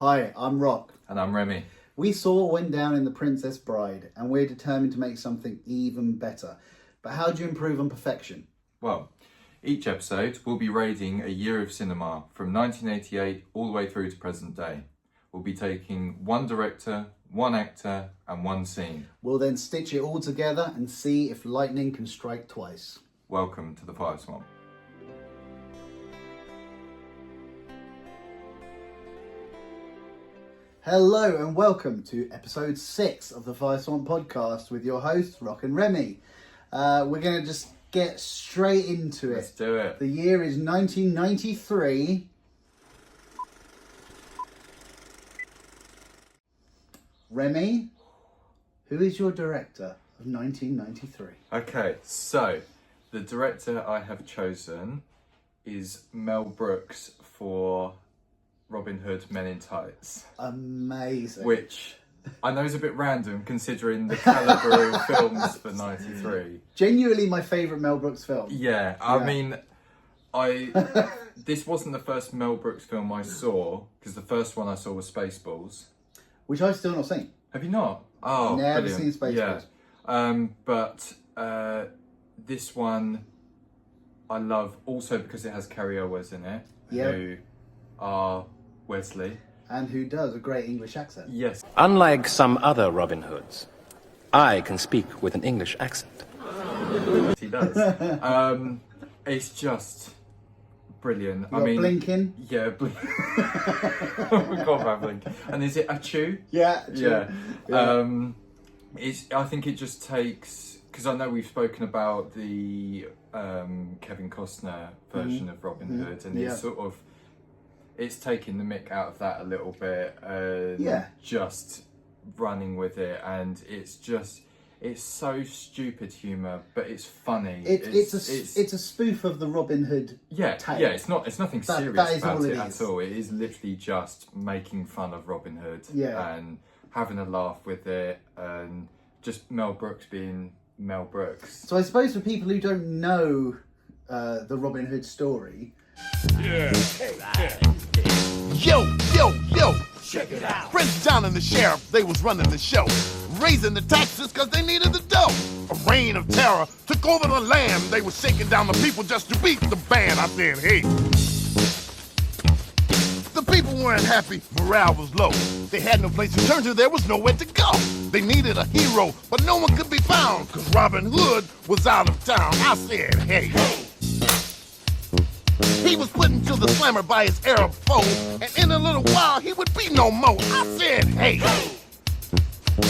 Hi, I'm Roc. And I'm Remy. We saw what went down in The Princess Bride, and we're determined to make something even better. But how do you improve on perfection? Well, each episode will be rating a year of cinema from 1988 all the way through to present day. We'll be taking one director, one actor, and one scene. We'll then stitch it all together and see if lightning can strike twice. Welcome to the Fire Swamp. Hello and welcome to episode 6 of the Fire Swamp podcast with your hosts, Roc and Remy. We're going to just get straight into it. Let's do it. The year is 1993. Remy, who is your director of 1993? Okay, so the director I have chosen is Mel Brooks for Robin Hood Men in Tights. Amazing. Which I know is a bit random considering the calibre of films for 93. Genuinely my favourite Mel Brooks film. Yeah, I mean, this wasn't the first Mel Brooks film I saw, because the first one I saw was Spaceballs. Which I've still not seen. Have you not? Oh, Never brilliant. seen Spaceballs. Yeah. But this one I love also because it has Carrie Elwes in it, who are Wesley. And who does a great English accent. Yes. Unlike some other Robin Hoods, I can speak with an English accent. He does. It's just brilliant. I mean, Blinking. Yeah, oh my god, about Blinking. And is it a chew? Yeah. Yeah. I think it just takes, because I know we've spoken about the Kevin Costner version of Robin Hood, and it's taking the mick out of that a little bit, and just running with it, and it's so stupid humour, but it's funny. It's a spoof of the Robin Hood tale. Yeah, it's nothing serious that is about all it it at is. all. It is literally just making fun of Robin Hood and having a laugh with it, and just Mel Brooks being Mel Brooks. So I suppose for people who don't know the Robin Hood story... Yo, check it out. Prince John and the sheriff, they was running the show, raising the taxes cause they needed the dough. A reign of terror took over the land. They were shaking down the people just to beat the band. I said, hey. The people weren't happy, morale was low. They had no place to turn to, there was nowhere to go. They needed a hero, but no one could be found, cause Robin Hood was out of town. I said, hey. He was put into the slammer by his Arab foe, and in a little while he would be no more. I said, hey.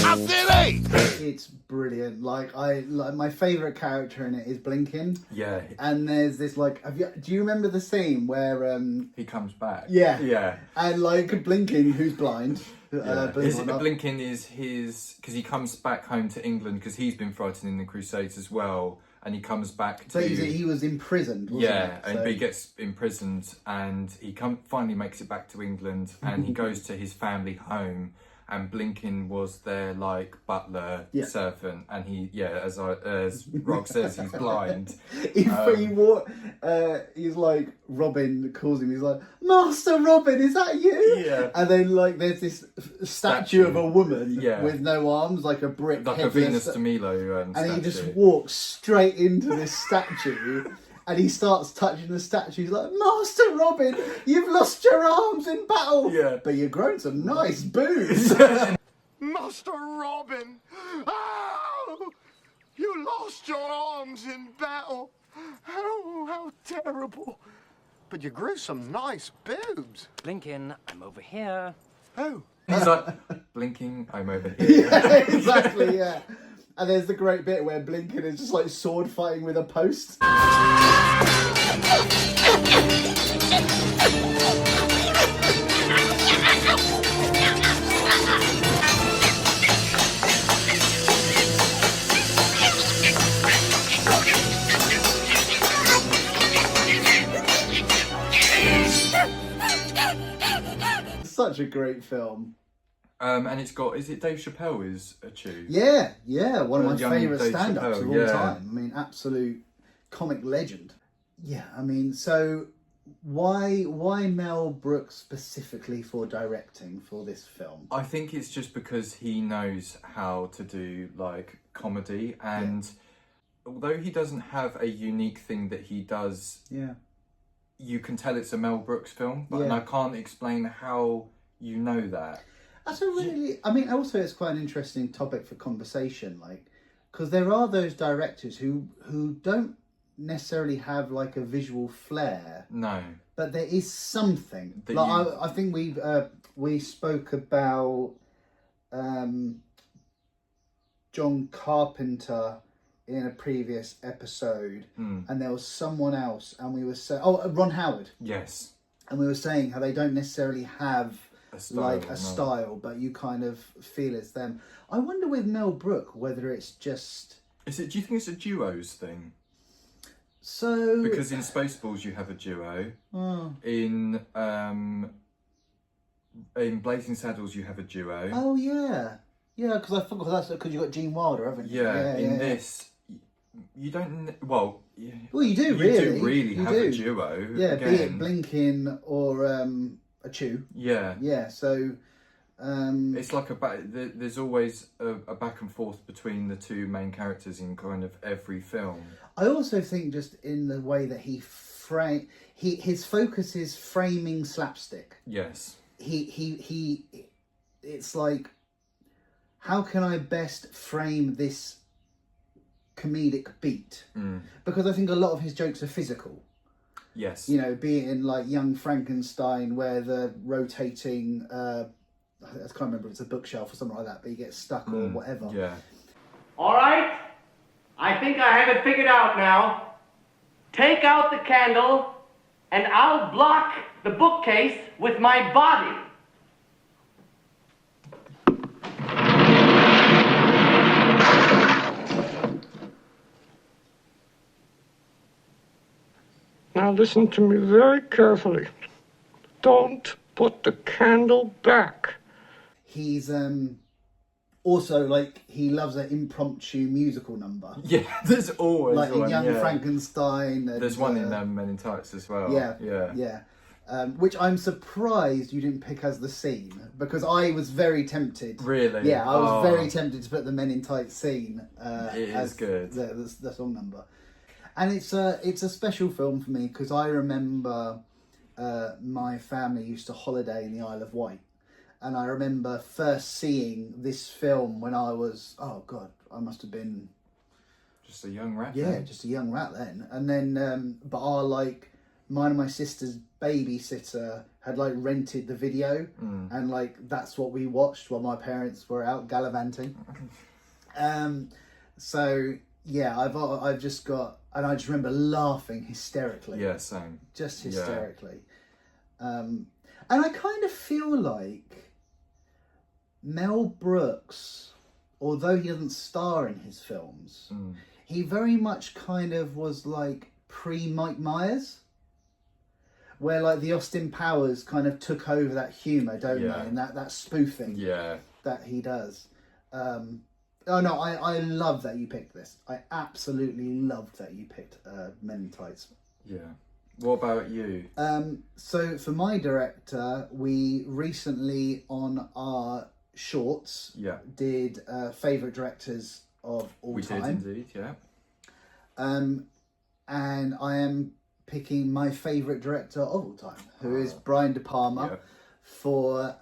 I said, hey. It's brilliant. Like my favourite character in it is Blinking. Yeah. And there's this do you remember the scene where he comes back? Yeah. And Blinking, who's blind. Blinking is his, because he comes back home to England because he's been fighting in the Crusades as well, and he comes back to... So he was imprisoned, wasn't he? And he gets imprisoned, and he finally makes it back to England, and he goes to his family home, and Blinking was their butler servant, and as Roc says, he's blind. He's like, Robin calls him, he's like, Master Robin, is that you? Yeah. And then there's this statue of a woman with no arms, like a brick, like headless, a Venus de Milo and statue. he just walks straight into this statue. And he starts touching the statue. He's like, Master Robin, you've lost your arms in battle. Yeah. But you've grown some nice boobs. Master Robin, oh, you lost your arms in battle. Oh, how terrible. But you grew some nice boobs. Blinking, I'm over here. Oh. He's like, Blinking, I'm over here. Yeah, exactly, yeah. And there's the great bit where Blinken is just sword fighting with a post. Such a great film. And it's got, is it Dave Chappelle is a chew? Yeah, one of my Young favourite Dave stand-ups Chappelle, of all time. I mean, absolute comic legend. Yeah, I mean, so Why Mel Brooks specifically for directing for this film? I think it's just because he knows how to do like comedy, and although he doesn't have a unique thing that he does, you can tell it's a Mel Brooks film, but and I can't explain how you know that. That's a really, I mean, also it's quite an interesting topic for conversation, like, because there are those directors who don't necessarily have like a visual flair. No. But there is something. That like I think we spoke about John Carpenter in a previous episode, and there was someone else, and we were saying, Ron Howard. Yes. And we were saying how they don't necessarily have a style, style, but you kind of feel it's them. I wonder with Mel Brooks whether it's just. Do you think it's a duos thing? So because in Spaceballs you have a duo. In Blazing Saddles you have a duo. Oh yeah, because I forgot that's because you got Gene Wilder, haven't you? Yeah. In this, you don't. Well, well, you do really have a duo. Yeah, again. be it Blinking or a Chew. Yeah. Yeah. So. It's like there's always a back and forth between the two main characters in kind of every film. I also think just in the way that his focus is framing slapstick. Yes. He it's like, how can I best frame this comedic beat? Because I think a lot of his jokes are physical. Yes. You know, be it in like Young Frankenstein where the rotating I can't remember if it's a bookshelf or something like that, but he gets stuck or whatever. Yeah. All right. I think I have it figured out now. Take out the candle, and I'll block the bookcase with my body. Now listen to me very carefully. Don't put the candle back. He's also like he loves an impromptu musical number. Yeah, there's always like one, in Young Frankenstein. And, there's one in Men in Tights as well. Yeah. Which I'm surprised you didn't pick as the scene, because I was very tempted. Really? Yeah, I was very tempted to put the Men in Tights scene as good. The song number. And it's a special film for me because I remember my family used to holiday in the Isle of Wight. And I remember first seeing this film when I was, I must have been... Just a young rat then. Just a young rat then. And then, but mine and my sister's babysitter had rented the video. And that's what we watched while my parents were out gallivanting. So, yeah, I've just got... And I just remember laughing hysterically. Yeah, same. Just hysterically. And I kind of feel like Mel Brooks, although he doesn't star in his films, he very much kind of was like pre-Mike Myers, where the Austin Powers kind of took over that humour, don't they? And that spoofing that he does. I love that you picked this. I absolutely loved that you picked Men in Tights. Yeah. What about you? So for my director, we recently on our shorts did favourite directors of all time. We did indeed, yeah. And I am picking my favourite director of all time, who is Brian De Palma for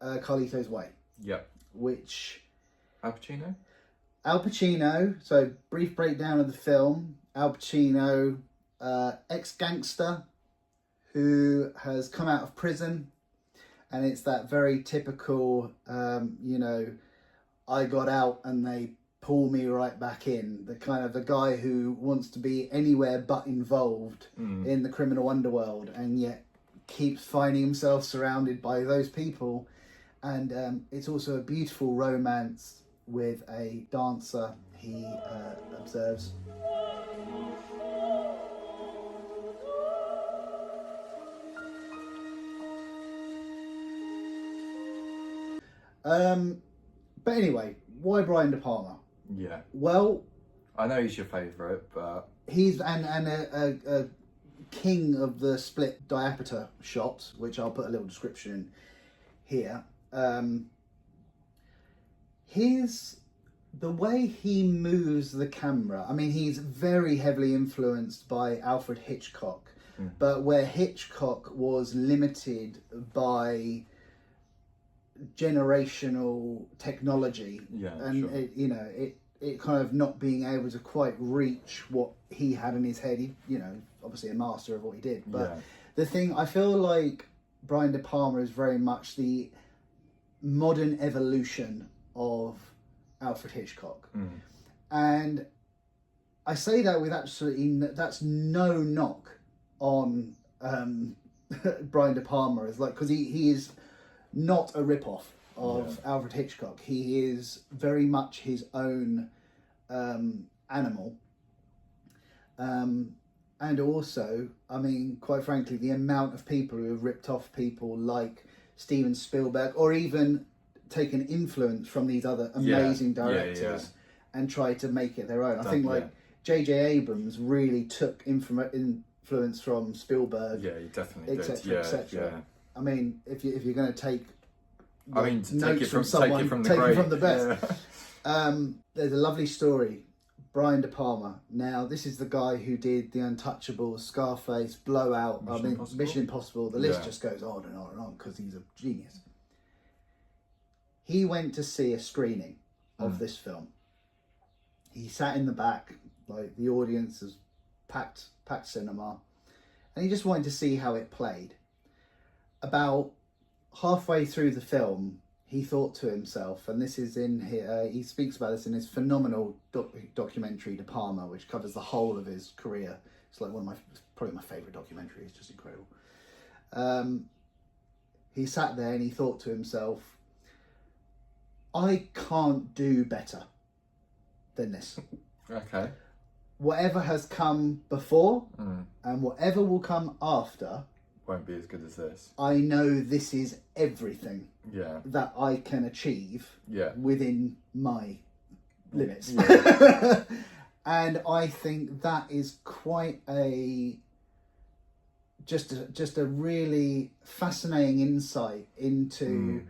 Carlito's Way. Yep. Which... Al Pacino? Al Pacino, so brief breakdown of the film. Al Pacino, ex-gangster who has come out of prison, and it's that very typical, I got out and they pull me right back in. The kind of the guy who wants to be anywhere but involved in the criminal underworld, and yet keeps finding himself surrounded by those people. And it's also a beautiful romance with a dancer he observes. But anyway, why Brian De Palma? Yeah. Well, I know he's your favourite, but he's and a king of the split diapater shot, which I'll put a little description in here. The way he moves the camera, I mean, he's very heavily influenced by Alfred Hitchcock, but where Hitchcock was limited by generational technology, it kind of not being able to quite reach what he had in his head. He, obviously a master of what he did, but the thing, I feel like Brian De Palma is very much the modern evolution of Alfred Hitchcock. And I say that with that's no knock on Brian De Palma, is like, because he is not a rip-off of Alfred Hitchcock. He is very much his own animal. And also, I mean, quite frankly, the amount of people who have ripped off people like Steven Spielberg, or even taken influence from these other amazing directors and tried to make it their own. I think like J.J. Abrams really took influence from Spielberg. Yeah, he definitely did. etc. I mean, if you're going to take, take it from the best. Yeah. There's a lovely story. Brian De Palma. Now, this is the guy who did The Untouchables, Scarface, Blowout, Mission Impossible. The list just goes on and on and on because he's a genius. He went to see a screening of this film. He sat in the back, like the audience is packed cinema, and he just wanted to see how it played. About halfway through the film, he thought to himself, and this is in here, he speaks about this in his phenomenal documentary, De Palma, which covers the whole of his career. It's like probably my favourite documentary. It's just incredible. He sat there and he thought to himself, I can't do better than this. Okay. Whatever has come before and whatever will come after won't be as good as this. I know this is everything that I can achieve within my limits. Yeah. And I think that is quite just a really fascinating insight into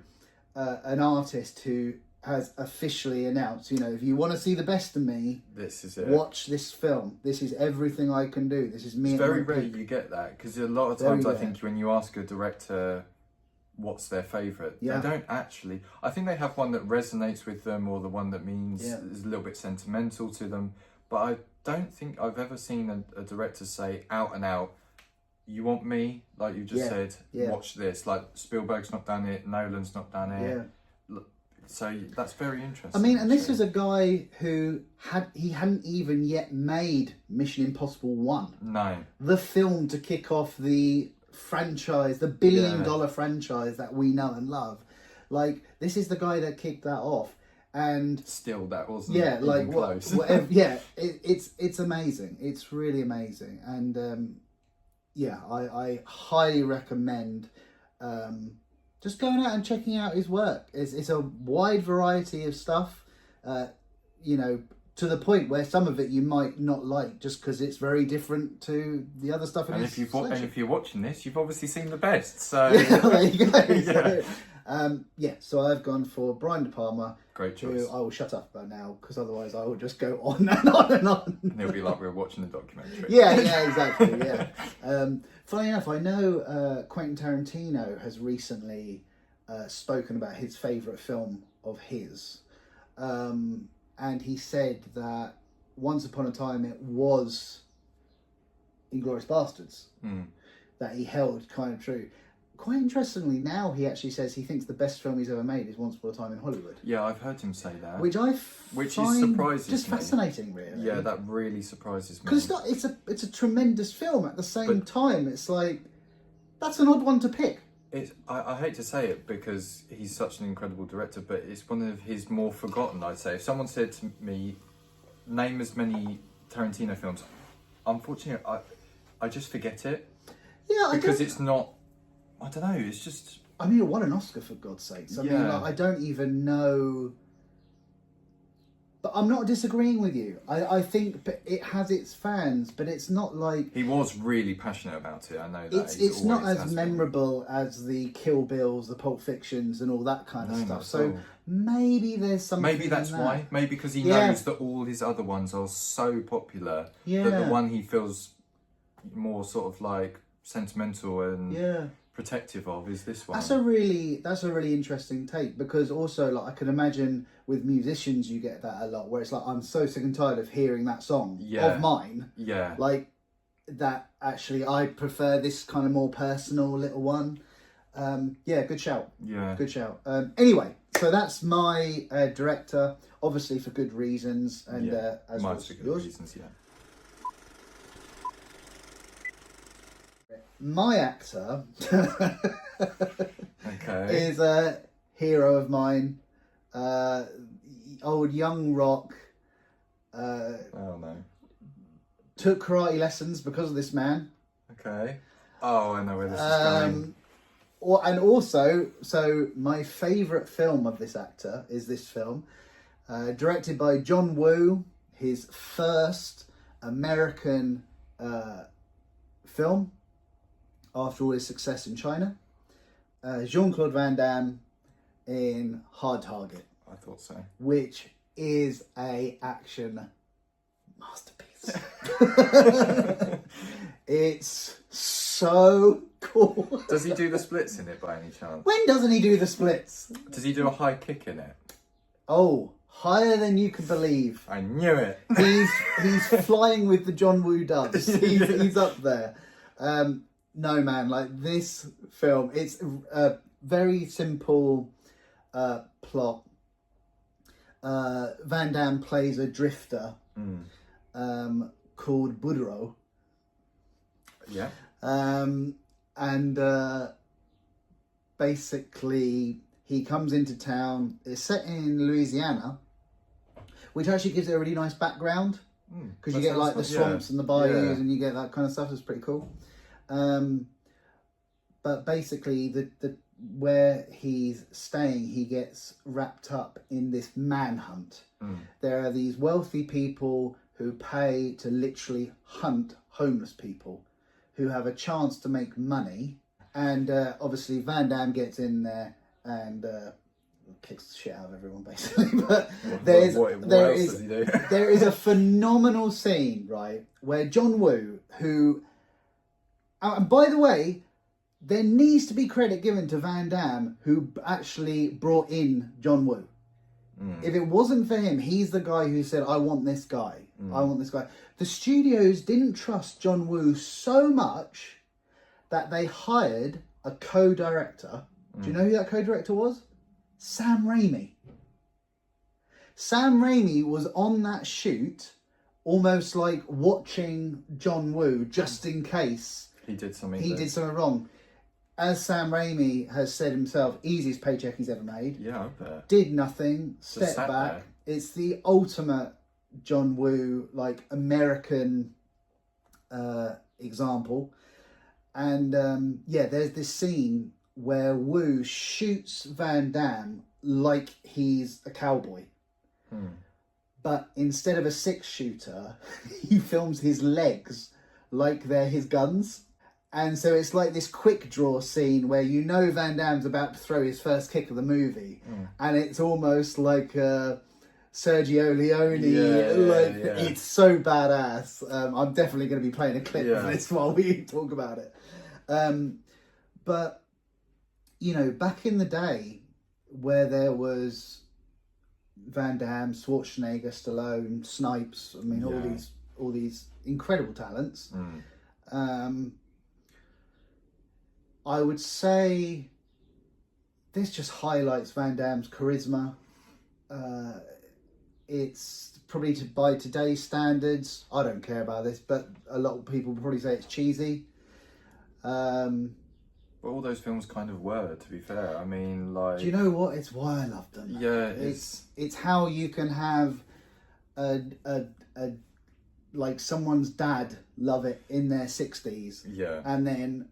an artist who has officially announced, if you want to see the best of me, this is it. Watch this film. This is everything I can do. This is me. It's very rare you get that, because a lot of times I think when you ask a director what's their favourite, they don't actually. I think they have one that resonates with them, or the one that means is a little bit sentimental to them. But I don't think I've ever seen a director say out and out, you want me, like you just said, watch this. Like Spielberg's not done it, Nolan's not done it. So that's very interesting. I mean, and this is a guy who hadn't even yet made Mission Impossible 1. No. The film to kick off the franchise, the $1 billion franchise that we know and love. Like, this is the guy that kicked that off. And still, that wasn't even close. Whatever, it's amazing. It's really amazing. And I highly recommend just going out and checking out his work. It's a wide variety of stuff, to the point where some of it you might not like just because it's very different to the other stuff. And if you're watching this, you've obviously seen the best. So there you go. So I've gone for Brian De Palma. Great choice. I will shut up by now because otherwise I will just go on and on and on. And it'll be like we're watching a documentary. Yeah, exactly. Yeah. Funny enough, I know Quentin Tarantino has recently spoken about his favourite film of his, and he said that once upon a time it was Inglourious Bastards that he held kind of true. Quite interestingly, now he actually says he thinks the best film he's ever made is Once Upon a Time in Hollywood. Yeah, I've heard him say that. Which surprises just me. Fascinating, really. Yeah, that really surprises me. Because it's a tremendous film. At the same time, it's like, that's an odd one to pick. I hate to say it because he's such an incredible director, but it's one of his more forgotten, I'd say. If someone said to me, name as many Tarantino films, unfortunately, I just forget it. Yeah, because it's not. I don't know. It's just. I mean, it won an Oscar, for God's sakes. I mean, I don't even know. But I'm not disagreeing with you. I think it has its fans, but it's not like... He was really passionate about it, I know that. It's not as memorable as the Kill Bills, the Pulp Fictions and all that kind of stuff. So maybe there's something Maybe that's in that. why. Maybe because he knows that all his other ones are so popular that the one he feels more sort of like sentimental and protective of is this one. That's a really interesting take, because also, like, I can imagine with musicians you get that a lot, where it's like, I'm so sick and tired of hearing that song of mine. Yeah. Like that. Actually, I prefer this kind of more personal little one. Yeah, good shout. Yeah, good shout. Anyway, so that's my director, obviously for good reasons, and as well as yours. Reasons, yeah. My actor okay. is a hero of mine. Old young Roc. Oh no. Took karate lessons because of this man. Okay. Oh, I know where this is going. And also, so my favourite film of this actor is this film, directed by John Woo, his first American film after all his success in China. Jean-Claude Van Damme in Hard Target. I thought so. Which is a action masterpiece. It's so cool. Does he do the splits in it by any chance? When doesn't he do the splits? Does he do a high kick in it? Oh, higher than you could believe. I knew it. He's flying with the John Woo doves. He's up there. No, man, like this film, it's a very simple plot. Van Damme plays a drifter called Budro. Yeah. And basically he comes into town. It's set in Louisiana, which actually gives it a really nice background, because you get like the swamps and the bayous and you get that kind of stuff. It's pretty cool. But basically the where he's staying, he gets wrapped up in this manhunt. There are these wealthy people who pay to literally hunt homeless people who have a chance to make money. And obviously Van Damme gets in there and kicks the shit out of everyone, basically. But there is a phenomenal scene, right, where John Woo, who... And by the way, there needs to be credit given to Van Damme, who actually brought in John Woo. If it wasn't for him, he's the guy who said, I want this guy. I want this guy. The studios didn't trust John Woo so much that they hired a co-director. Do you know who that co-director was? Sam Raimi. Sam Raimi was on that shoot, almost like watching John Woo, just in case he did something wrong. As Sam Raimi has said himself, easiest paycheck he's ever made. Yeah, I bet. Did nothing, stepped back. There. It's the ultimate John Woo, like, American example. And there's this scene where Woo shoots Van Damme like he's a cowboy. But instead of a 6-shooter, he films his legs like they're his guns. And so it's like this quick draw scene where you know Van Damme's about to throw his first kick of the movie. And it's almost like Sergio Leone. It's so badass. I'm definitely going to be playing a clip of this while we talk about it. But, you know, back in the day where there was Van Damme, Schwarzenegger, Stallone, Snipes, I mean, all these incredible talents. I would say this just highlights Van Damme's charisma. It's probably by today's standards, I don't care about this, but a lot of people would probably say it's cheesy. But all those films kind of were, to be fair. I mean, like... Do you know what? It's why I love them. Yeah, it's how you can have like someone's dad love it in their 60s. Yeah. And then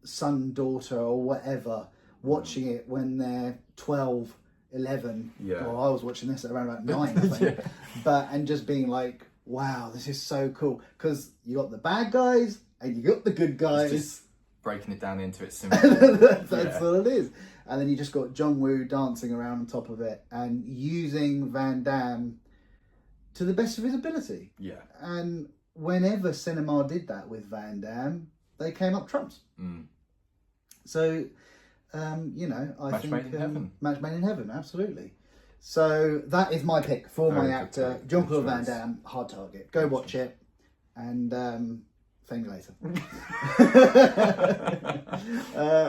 son, daughter or whatever watching it when they're 12 11. Yeah. Well, I was watching this at around about 9, I think. And just being like, wow, this is so cool. Because you got the bad guys and you got the good guys. Just breaking it down into its simple. That's all it is. And then you just got John Woo dancing around on top of it and using Van Damme to the best of his ability. Yeah. And whenever cinema did that with Van Damme, they came up trumps. So, you know, I think... Match made in heaven. Match made in heaven, absolutely. So that is my pick for my actor, Jean-Claude Van Damme, Hard Target. Go watch it and thank me later.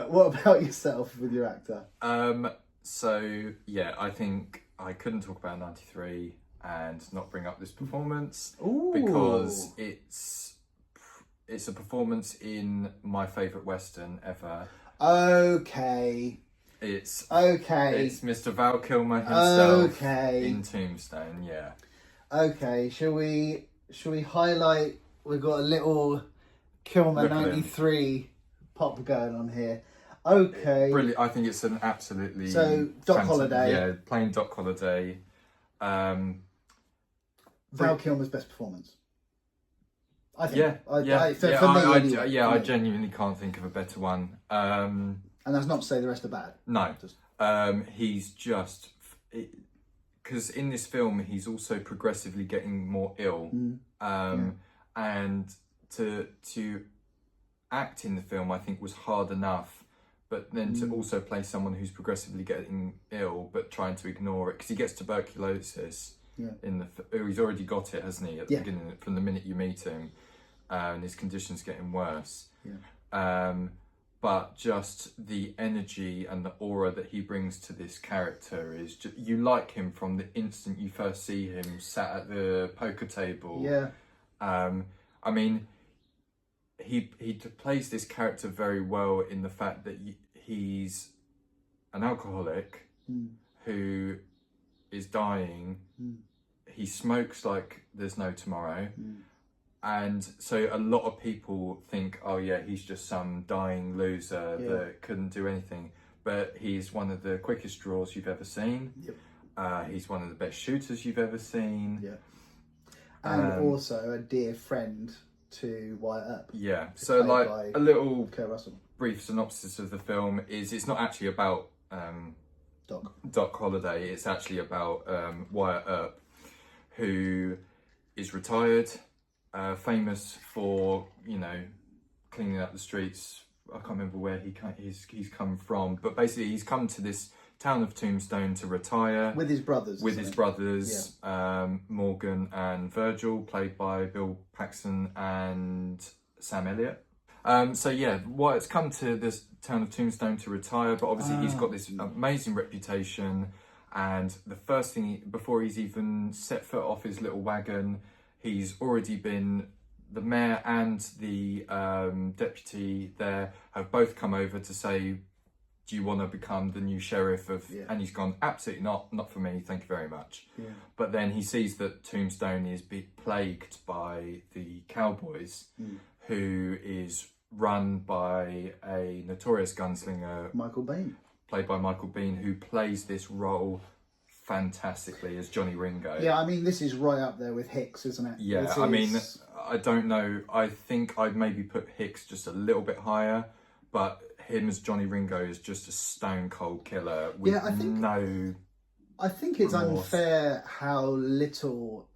What about yourself with your actor? So, yeah, I think I couldn't talk about 93 and not bring up this performance. Ooh. Because it's a performance in my favourite Western ever. Okay. It's okay. It's Mr. Val Kilmer himself okay. in Tombstone. Yeah. Okay. Shall we highlight? We've got a little Kilmer 93 pop going on here. Okay. Brilliant. I think it's an absolutely Doc Holliday. Yeah, playing Doc Holliday. Val Kilmer's best performance. I think. Yeah. I I genuinely can't think of a better one. And that's not to say the rest are bad. No. He's just... Because in this film, he's also progressively getting more ill. And to act in the film, I think, was hard enough. But then to also play someone who's progressively getting ill, but trying to ignore it. Because he gets tuberculosis. He's already got it, hasn't he? At the beginning, from the minute you meet him. And his condition's getting worse. But just the energy and the aura that he brings to this character is just, you like him from the instant you first see him sat at the poker table. I mean, he plays this character very well in the fact that he's an alcoholic who is dying. He smokes like there's no tomorrow. And so a lot of people think, oh yeah, he's just some dying loser that couldn't do anything. But he's one of the quickest draws you've ever seen. He's one of the best shooters you've ever seen. And also a dear friend to Wyatt Earp. So like a little Kurt Russell. Brief synopsis of the film is it's not actually about Doc Holliday. It's actually about Wyatt Earp, who is retired. Famous for, you know, cleaning up the streets. I can't remember where he's come from, but basically he's come to this town of Tombstone to retire with his brothers. Morgan and Virgil, played by Bill Paxton and Sam Elliott. Wyatt's come to this town of Tombstone to retire, but obviously he's got this amazing reputation. And the first thing, before he's even set foot off his little wagon, he's already been, the mayor and the deputy there have both come over to say, do you want to become the new sheriff of... And he's gone, absolutely not for me, thank you very much. But then he sees that Tombstone is plagued by the cowboys, who is run by a notorious gunslinger... Michael Biehn. Played by Michael Biehn, who plays this role fantastically as Johnny Ringo. Yeah, I mean, this is right up there with Hicks, isn't it? Yeah, I mean, I don't know. I think I'd maybe put Hicks just a little bit higher, but him as Johnny Ringo is just a stone cold killer with I think it's remorse. Unfair how little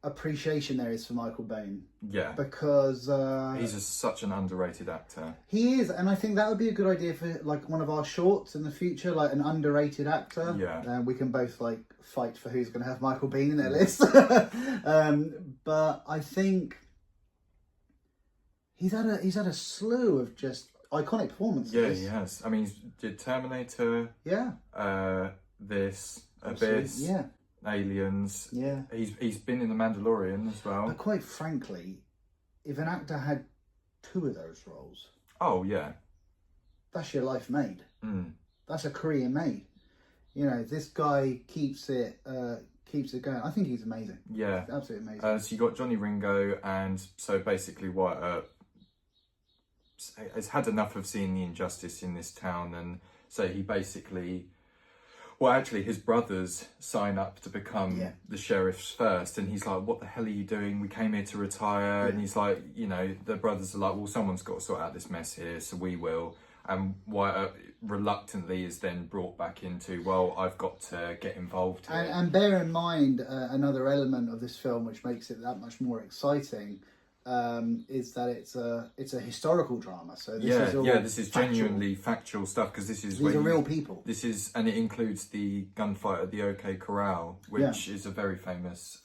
appreciation there is for Michael Biehn. Yeah. Because he's such an underrated actor. He is, and I think that would be a good idea for like one of our shorts in the future, like an underrated actor. Yeah. We can both like fight for who's going to have Michael Biehn in their list. But I think he's had a slew of just iconic performances. Yeah, he has. I mean, he did Terminator. Yeah. This, Absolutely. Abyss. Yeah. Aliens. Yeah. He's been in The Mandalorian as well. But quite frankly, if an actor had 2 of those roles, oh yeah, that's your life made. That's a career made. You know, this guy keeps it going. I think he's amazing. Yeah, absolutely amazing. So you got Johnny Ringo, and so basically Wyatt Earp has had enough of seeing the injustice in this town, and so he basically, well, actually, his brothers sign up to become the sheriffs first, and he's like, "What the hell are you doing? We came here to retire." And he's like, you know, the brothers are like, "Well, someone's got to sort out this mess here, so we will." And Wyatt reluctantly is then brought back into, well, I've got to get involved here. And bear in mind, another element of this film which makes it that much more exciting is that it's a historical drama. So this is genuinely factual stuff, because these are real people. And it includes the gunfight at the OK Corral, which is a very famous.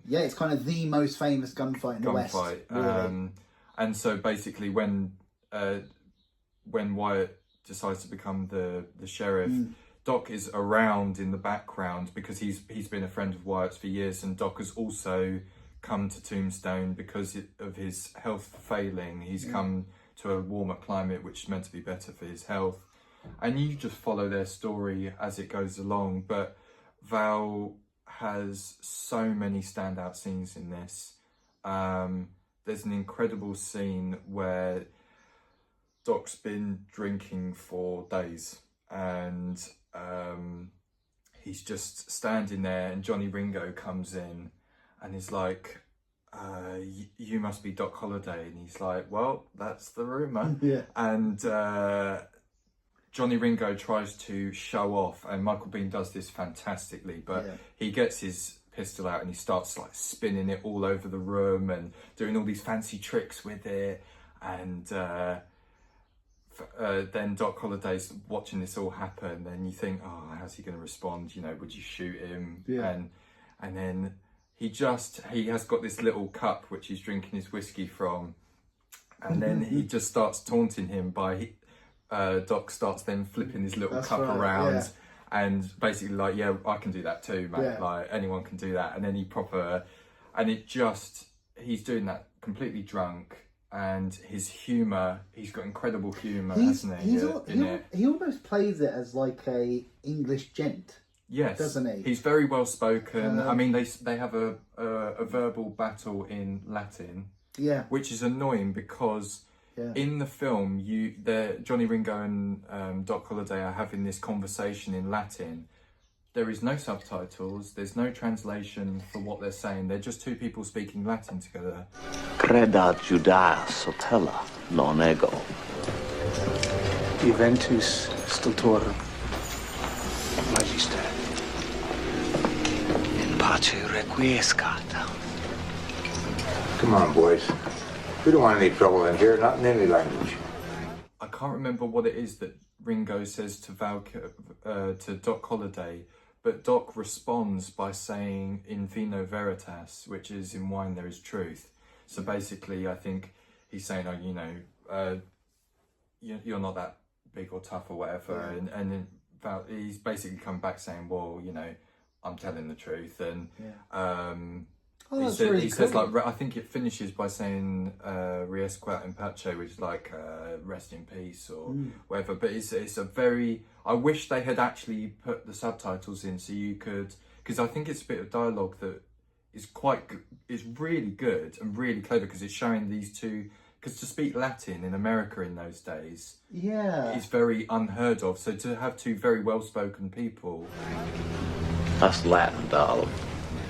It's kind of the most famous gunfight in the West. Really. And so basically, when Wyatt decides to become the sheriff, Doc is around in the background because he's been a friend of Wyatt's for years, and Doc has also come to Tombstone because of his health failing. He's come to a warmer climate, which is meant to be better for his health, and you just follow their story as it goes along. But Val has so many standout scenes in this. There's an incredible scene where Doc's been drinking for days, and he's just standing there, and Johnny Ringo comes in and he's like, you must be Doc Holliday. And he's like, well, that's the rumour. And Johnny Ringo tries to show off, and Michael Biehn does this fantastically, but he gets his pistol out and he starts like spinning it all over the room and doing all these fancy tricks with it. And then Doc Holliday's watching this all happen, and you think, oh, how's he going to respond? You know, would you shoot him? And then he has got this little cup which he's drinking his whiskey from, and then he just starts taunting him by Doc starts then flipping his little cup around and basically like, yeah, I can do that too, mate. Like anyone can do that. And then he's doing that completely drunk. And his humour, he's got incredible humour, hasn't he? He almost plays it as like a English gent. Yes, doesn't he? He's very well spoken. I mean, they have a verbal battle in Latin. Which is annoying because in the film, Johnny Ringo and Doc Holliday are having this conversation in Latin. There is no subtitles, there's no translation for what they're saying. They're just two people speaking Latin together. Creda Judaea sotella non ego. Juventus stultorum. Magister. In pace requiescat. Come on, boys. We don't want any trouble in here, not in any language. I can't remember what it is that Ringo says to Doc Holliday, but Doc responds by saying "in vino veritas," which is "in wine there is truth." So basically, I think he's saying, "Oh, you know, you're not that big or tough or whatever," and then he's basically come back saying, "Well, you know, I'm telling the truth," and he says like, I think it finishes by saying "Riesquat in pace," which is like "rest in peace" or whatever. But it's a very. I wish they had actually put the subtitles in so you could, because I think it's a bit of dialogue that is really good and really clever, because it's showing these two. Because to speak Latin in America in those days, is very unheard of. So to have two very well-spoken people. That's Latin, darling.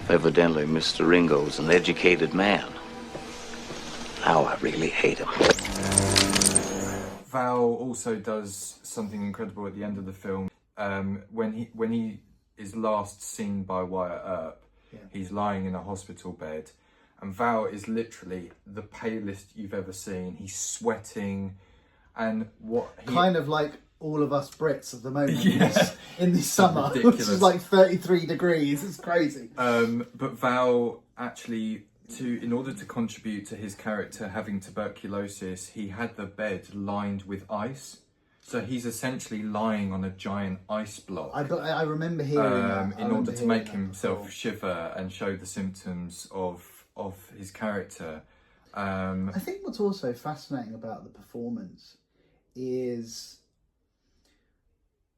Evidently, Mr. Ringo's an educated man. Now I really hate him. Val also does something incredible at the end of the film. When he is last seen by Wyatt Earp, he's lying in a hospital bed, and Val is literally the palest you've ever seen. He's sweating, and kind of like all of us Brits at the moment in this summer, which is like 33 degrees. It's crazy. But Val actually, in order to contribute to his character having tuberculosis, he had the bed lined with ice. So he's essentially lying on a giant ice block. I remember hearing that. In order to make himself shiver and show the symptoms of his character. I think what's also fascinating about the performance is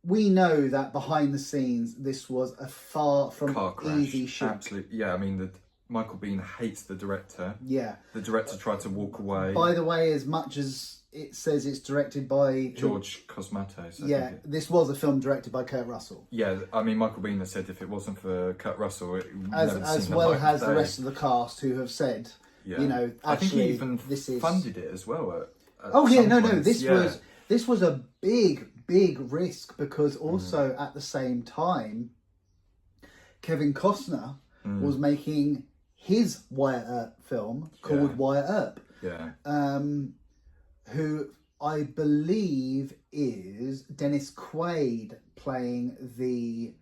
we know that behind the scenes this was a far from easy shoot. Absolutely, yeah. I mean, Michael Biehn hates the director. Yeah. The director tried to walk away. By the way, as much as it says it's directed by George Cosmatos. This was a film directed by Kurt Russell. Yeah, I mean, Michael Bean has said if it wasn't for Kurt Russell, as well as the rest of the cast who have said, you know, actually, I think he even this is funded it as well. This was a big risk, because also at the same time, Kevin Costner was making his Wyatt Earp film called Wyatt Earp. Who I believe is Dennis Quaid playing the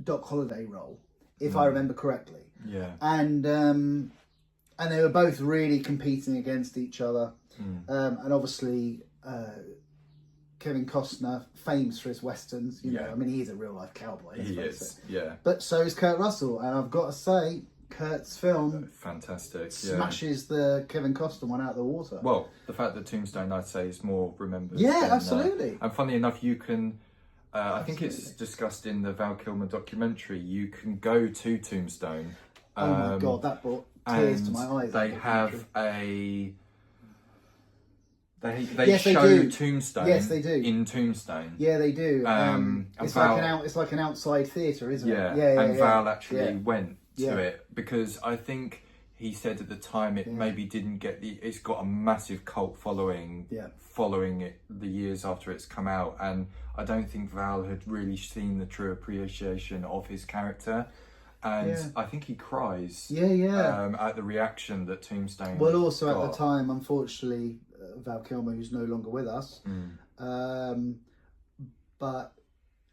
Doc Holliday role, if I remember correctly. And they were both really competing against each other. And obviously Kevin Costner, famous for his westerns, you know, I mean, he's a real life cowboy. He is, But so is Kurt Russell, and I've got to say, Kurt's film fantastic smashes the Kevin Costner one out of the water. Well, the fact that Tombstone, I'd say, is more remembered. Yeah, absolutely. And funny enough, you can, I think it's discussed in the Val Kilmer documentary, you can go to Tombstone. Oh my God, that brought tears to my eyes. They have a... They show Tombstone. Yes, they do. In Tombstone. Yeah, they do. It's like an outside theatre, isn't it? And Val actually went to it, because I think he said at the time it maybe didn't get it's got a massive cult following following it the years after it's come out, and I don't think Val had really seen the true appreciation of his character. And I think he cries at the reaction that Tombstone got. At the time, unfortunately, Val Kilmer, who's no longer with us, but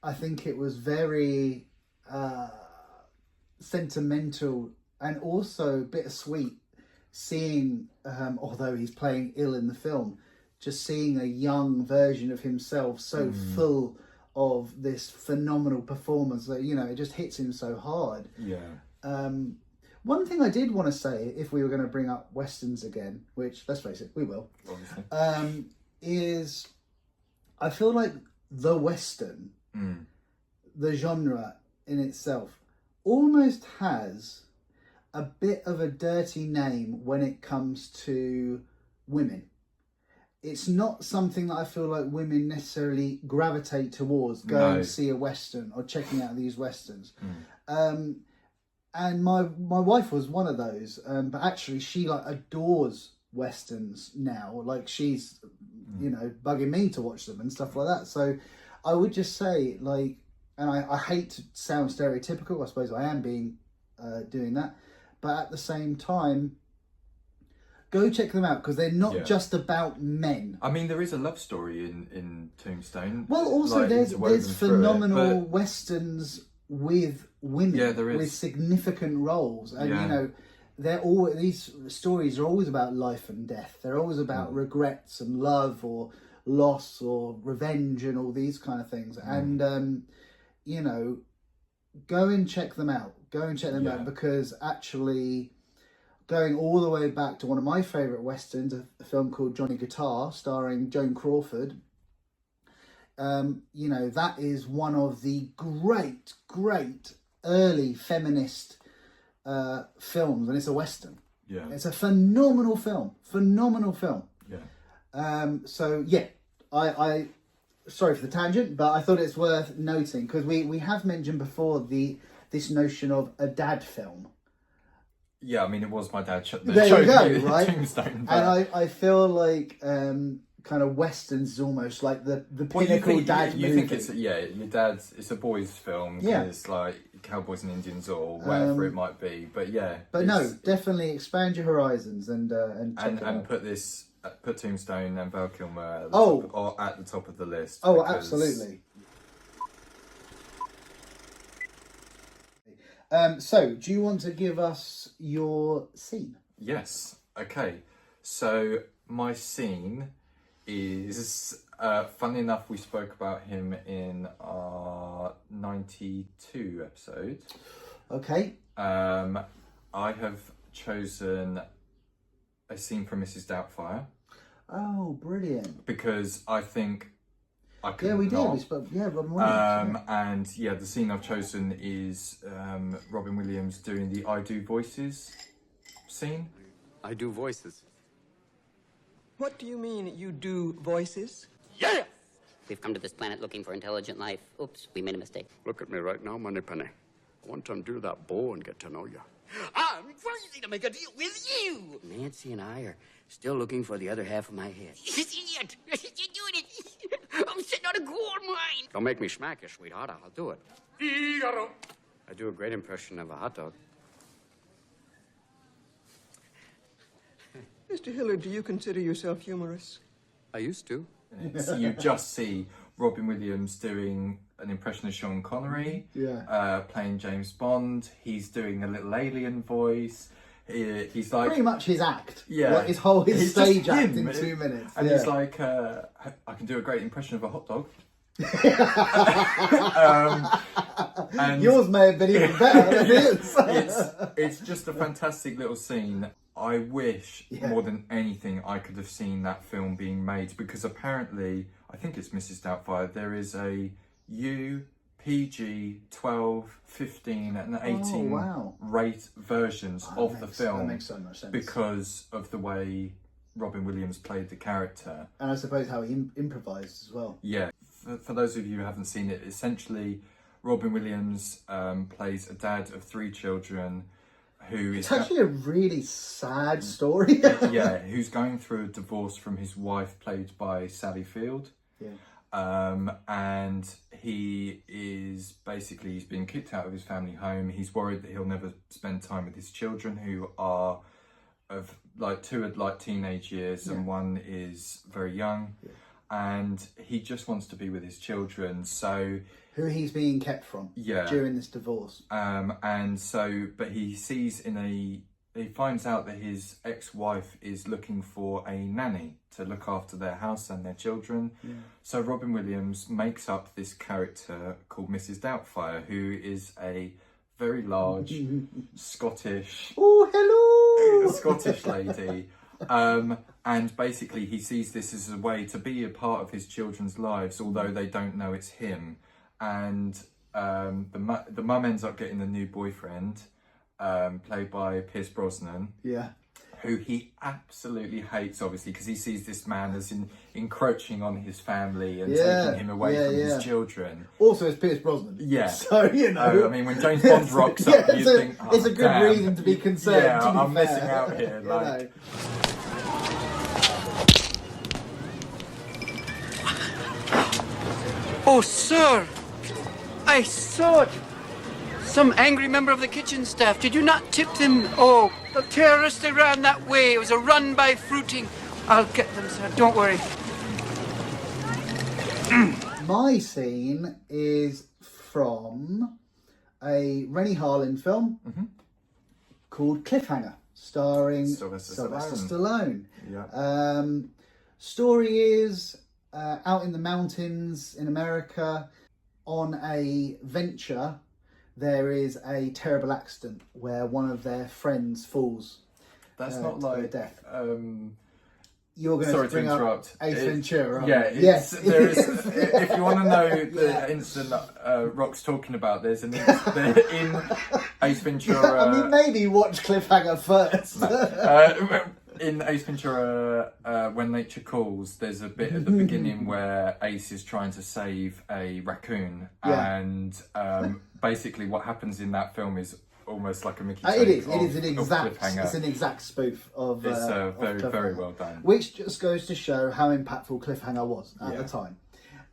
I think it was very sentimental and also bittersweet seeing, although he's playing ill in the film, just seeing a young version of himself so full of this phenomenal performance that, you know, it just hits him so hard. One thing I did want to say, if we were going to bring up westerns again, which, let's face it, we will, is I feel like the western, the genre in itself, almost has a bit of a dirty name when it comes to women. It's not something that I feel like women necessarily gravitate towards, going to see a western or checking out these westerns. And my wife was one of those, but actually she like adores westerns now. Like she's, you know, bugging me to watch them and stuff like that. So I would just say, like, and I hate to sound stereotypical, I suppose I am being doing that, but at the same time, go check them out, because they're not just about men. I mean, there is a love story in Tombstone. Well, also like, there's phenomenal westerns with women with significant roles, and you know, they're all, these stories are always about life and death. They're always about regrets and love or loss or revenge and all these kind of things. And you know, go and check them out. Go and check them out, because actually, going all the way back to one of my favourite westerns, a film called Johnny Guitar, starring Joan Crawford. You know, that is one of the great early feminist films, and it's a western. It's a phenomenal film. So yeah, I sorry for the tangent, but I thought it's worth noting, because we have mentioned before this notion of a dad film. Yeah, I mean, it was my dad showed there you go, me right? Tombstone. And I feel like kind of westerns is almost like the pinnacle dad movie. You think it's your dad's, it's a boys' film. It's like cowboys and Indians or whatever it might be. But but no, definitely expand your horizons and check it out. Put Tombstone and Val Kilmer at the top of the list. Oh, absolutely. So, do you want to give us your scene? Yes. Okay. So, my scene is, funny enough, we spoke about him in our 92 episode. Okay. I have chosen a scene from Mrs. Doubtfire. Oh, brilliant. Because I think I could we did. We spoke, Robin Williams. And the scene I've chosen is Robin Williams doing the I Do Voices scene. I do voices. What do you mean you do voices? Yeah! We've come to this planet looking for intelligent life. Oops, we made a mistake. Look at me right now, Moneypenny. I want to undo that bow and get to know you. I'm crazy to make a deal with you! Nancy and I are still looking for the other half of my head. Idiot! You're doing it! I'm sitting on a gold mine! Don't make me smack you, sweetheart. I'll do it. Figaro! I do a great impression of a hot dog. Mr. Hillard, do you consider yourself humorous? I used to. So you just see Robin Williams doing an impression of Sean Connery, playing James Bond. He's doing a little alien voice. He's like pretty much his act. Yeah, like his stage act in 2 minutes. And he's like, I can do a great impression of a hot dog. And yours may have been even better than his. It's just a fantastic little scene. I wish more than anything I could have seen that film being made, because apparently, I think it's Mrs. Doubtfire, there is a PG 12, 15 and 18 rate versions of the film. That makes so much sense. Because of the way Robin Williams played the character. And I suppose how he improvised as well. Yeah. For those of you who haven't seen it, essentially Robin Williams plays a dad of 3 children who is... It's actually a really sad story. Yeah, who's going through a divorce from his wife, played by Sally Field. Yeah. And he is basically, he's been kicked out of his family home. He's worried that he'll never spend time with his children, who are of like 2 are like teenage years and 1 is very young. Yeah. And he just wants to be with his children. So who he's being kept from during this divorce. And so, but he finds out that his ex-wife is looking for a nanny to look after their house and their children. Yeah. So Robin Williams makes up this character called Mrs. Doubtfire, who is a very large Scottish... Oh, hello! Scottish lady. And basically he sees this as a way to be a part of his children's lives, although they don't know it's him. And the mum ends up getting a new boyfriend, played by Pierce Brosnan. Yeah. Who he absolutely hates, obviously, because he sees this man as encroaching on his family and taking him away from his children. Also, it's Pierce Brosnan. Yeah. So, you know. I mean, when James Bond rocks up, you think, oh, it's a good reason to be concerned. Yeah, I'm missing out here. Like... Oh, sir! I saw it! Some angry member of the kitchen staff. Did you not tip them? Oh, the terrorists, they ran that way. It was a run by fruiting. I'll get them, sir. Don't worry. My scene is from a Rennie Harlin film called Cliffhanger, starring Sylvester Stallone. Yeah. Story is out in the mountains in America on a venture. There is a terrible accident where one of their friends falls. That's not like death. You're going to bring up Ace Ventura. Yeah, yes. There is. If you want to know the incident that Roc's talking about, there's an incident in Ace Ventura. I mean, maybe watch Cliffhanger first. In Ace Ventura, When Nature Calls, there's a bit at the beginning where Ace is trying to save a raccoon, and basically what happens in that film is almost like a Mickey take It's an exact spoof of it's of very well done, which just goes to show how impactful Cliffhanger was at the time.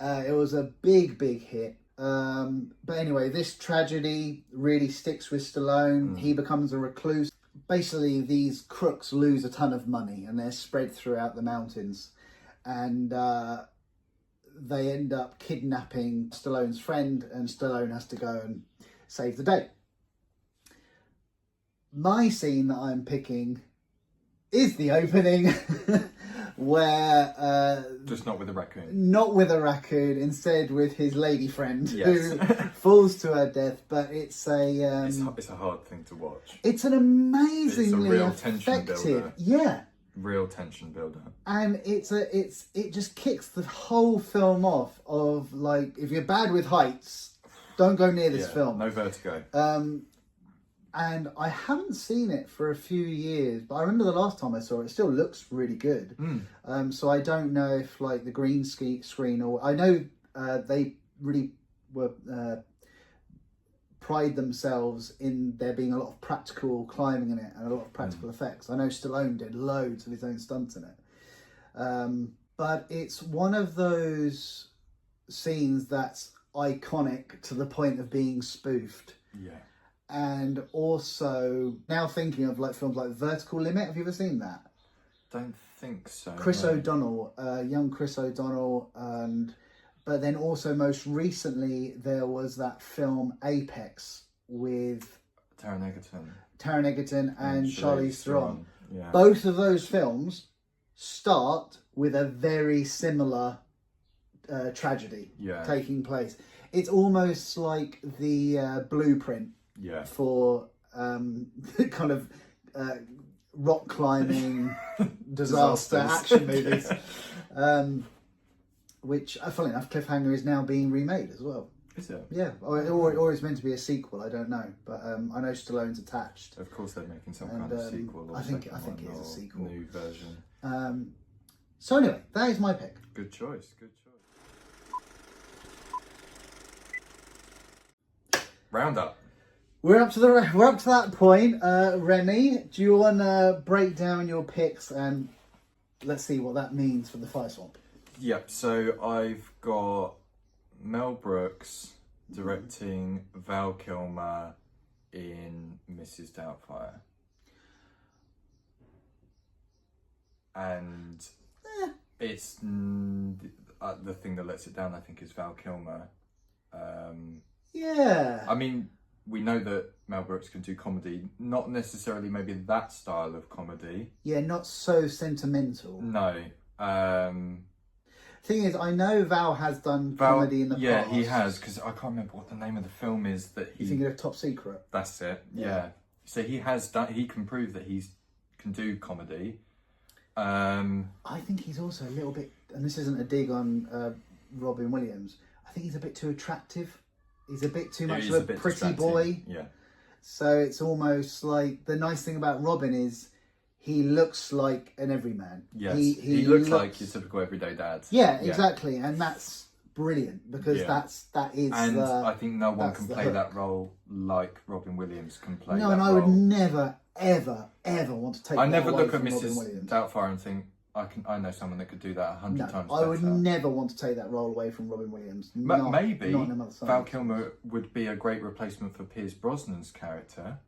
It was a big hit, but anyway, this tragedy really sticks with Stallone. He becomes a recluse. Basically, these crooks lose a ton of money and they're spread throughout the mountains, and they end up kidnapping Stallone's friend, and Stallone has to go and save the day. My scene that I'm picking is the opening where... just not with a raccoon. Not with a raccoon, instead with his lady friend who falls to her death. But it's a... it's a hard thing to watch. It's an amazingly it's a real effective... tension builder. Yeah. Real tension builder. And it just kicks the whole film off of, like, if you're bad with heights, don't go near this film. No vertigo. And I haven't seen it for a few years, but I remember the last time I saw it, it still looks really good. So I don't know if like the green screen, or I know they really were pride themselves in there being a lot of practical climbing in it and a lot of practical effects. I know Stallone did loads of his own stunts in it. But it's one of those scenes that's iconic to the point of being spoofed. Yeah. And also, now thinking of like films like Vertical Limit, have you ever seen that? Don't think so. Chris no. O'Donnell, young Chris O'Donnell, but then also most recently there was that film Apex with Taron Egerton and Charlize Theron. Yeah. Both of those films start with a very similar tragedy taking place. It's almost like the blueprint for kind of rock climbing disaster action movies. Which, funnily enough, Cliffhanger is now being remade as well. Is it? Yeah, or it's meant to be a sequel. I don't know, but I know Stallone's attached. Of course, they're making some kind of sequel. Or I think it is a sequel, new version. So anyway, that is my pick. Good choice. Good choice. Roundup. We're up to that point. Remy, do you want to break down your picks and let's see what that means for the Fire Swamp? Yep, so I've got Mel Brooks directing Val Kilmer in Mrs. Doubtfire. And it's the thing that lets it down, I think, is Val Kilmer. Yeah. I mean, we know that Mel Brooks can do comedy, not necessarily maybe that style of comedy. Yeah, not so sentimental. No. Thing is, I know Val has done comedy in the past. Yeah, he has, because I can't remember what the name of the film is that he... You thinking of Top Secret? That's it, yeah. So he can prove that he can do comedy. I think he's also a little bit, and this isn't a dig on Robin Williams, I think he's a bit too attractive. He's a bit too much of a pretty distracting. boy. Yeah. So it's almost like, the nice thing about Robin is he looks like an everyman. Yes, he looks like your typical everyday dad. Yeah, exactly, and that's brilliant because that is. And I think no one can play that role like Robin Williams can play. No, that and I role. would never, ever, ever want to take. I never away look at from Mrs. Robin Williams. Doubtfire and think I know someone that could do that 100 times I better. would never want to take that role away from Robin Williams. Maybe not in another Val Kilmer would be a great replacement for Pierce Brosnan's character.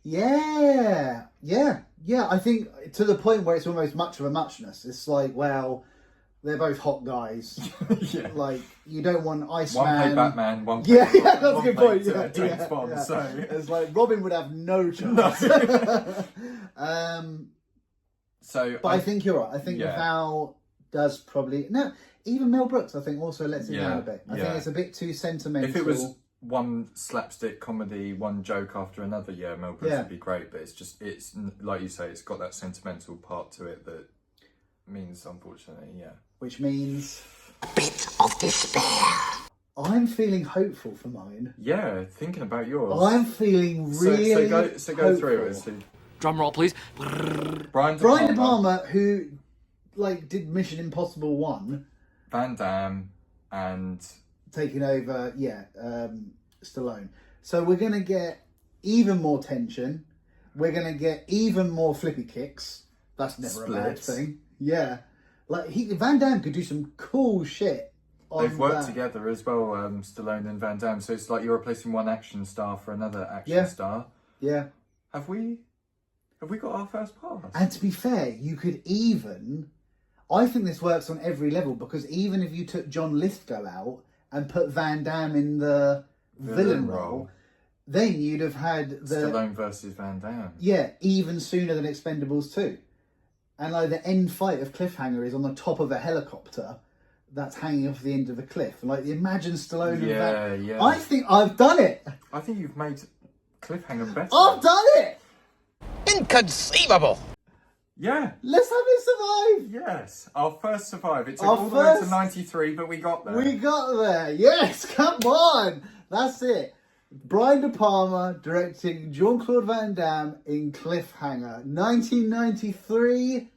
Yeah. I think to the point where it's almost much of a muchness. It's like, well, they're both hot guys. Yeah. Like, you don't want Iceman. One played Batman, one played that's a good point. James Bond. So it's like Robin would have no chance. So, but I think you're right. I think Val does probably even Mel Brooks. I think also lets it down a bit. I think it's a bit too sentimental. If it was one slapstick comedy, one joke after another, Mel Brooks would be great. But it's like you say, it's got that sentimental part to it that means, unfortunately, which means a bit of despair. I'm feeling hopeful for mine. Yeah, thinking about yours. I'm feeling really so go through it. So, drum roll, please. Brian De Palma, who did Mission Impossible 1. Van Damme and taking over, Stallone. So we're gonna get even more tension. We're gonna get even more flippy kicks. That's never a bad thing. Yeah, Van Damme could do some cool shit. They've worked together as well, Stallone and Van Damme. So it's like you're replacing one action star for another action star. Yeah. Have we got our first pass? And to be fair, you could even... I think this works on every level, because even if you took John Lithgow out and put Van Damme in the villain role, then you'd have had the... Stallone versus Van Damme. Yeah, even sooner than Expendables 2. And the end fight of Cliffhanger is on the top of a helicopter that's hanging off the end of a cliff. Imagine Stallone and Van... Yeah. I think I've done it! I think you've made Cliffhanger better. I've done it! Inconceivable! Yeah. Let's have it survive! Yes. Our first survive. It took all the way to 93, but we got there. We got there. Yes, come on! That's it. Brian De Palma directing Jean-Claude Van Damme in Cliffhanger, 1993.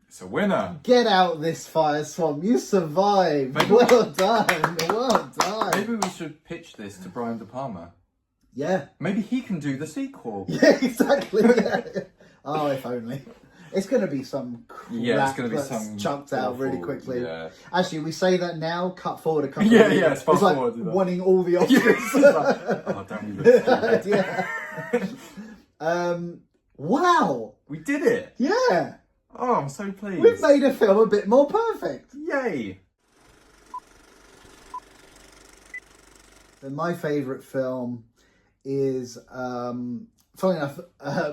It's a winner. Get out this fire swamp. You survived. Well done. Well done. Maybe we should pitch this to Brian De Palma. Yeah. Maybe he can do the sequel. Yeah, exactly. Yeah. Oh, if only. It's going to be some crap it's going to be that's some chucked out awful, really quickly. Yeah. Actually, we say that now, cut forward a couple of Yeah, years. it's fast like forward. winning all the Oscars. Oh, don't even. Yeah. Wow. We did it. Yeah. Oh, I'm so pleased. We've made a film a bit more perfect. Yay. And my favourite film is, funnily enough,